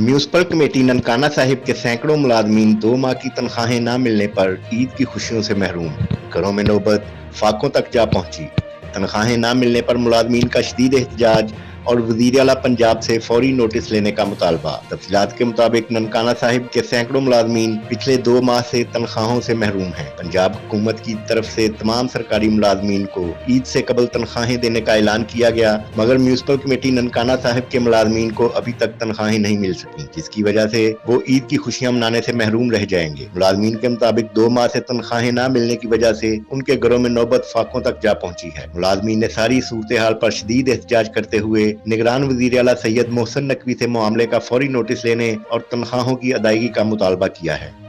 Municipal committee Nankana Sahib के सैकड़ों मुलाजमीन 2 माह की तनख्वाहें न मिलने पर ईद की खुशियों से महरूम। घरों में नौबत फाकों तक जा पहुंची। तनख्वाहें न मिलने पर मुलाजमीन का शदीद एहतजाज और वज़ीर आला पंजाब से फौरी नोटिस लेने का मुतालबा। तफसीलात के मुताबिक ननकाना साहिब के सैकड़ों मुलाजमीन पिछले 2 माह से तनख्वाहों से महरूम हैं। पंजाब हुकूमत की तरफ से तमाम सरकारी मुलाजमीन को ईद से कबल तनख्वाहें देने का ऐलान किया गया, मगर म्यूनसिपल कमेटी ननकाना साहिब के मुलाजमीन को अभी तक तनख्वाहें नहीं मिल सकी, जिसकी वजह से वो ईद की खुशियां मनाने से महरूम रह जाएंगे। मुलाजमीन के मुताबिक 2 माह से तनख्वाहें न मिलने की वजह से उनके घरों में नौबत फाकों तक जा पहुंची है। मुलाजमीन ने सारी सूरत हाल पर शदीद एहतजाज करते हुए निगरान वज़ीर आला सैयद मोहसिन नकवी से मामले का फौरी नोटिस लेने और तनख्वाहों की अदायगी का मुतालबा किया है।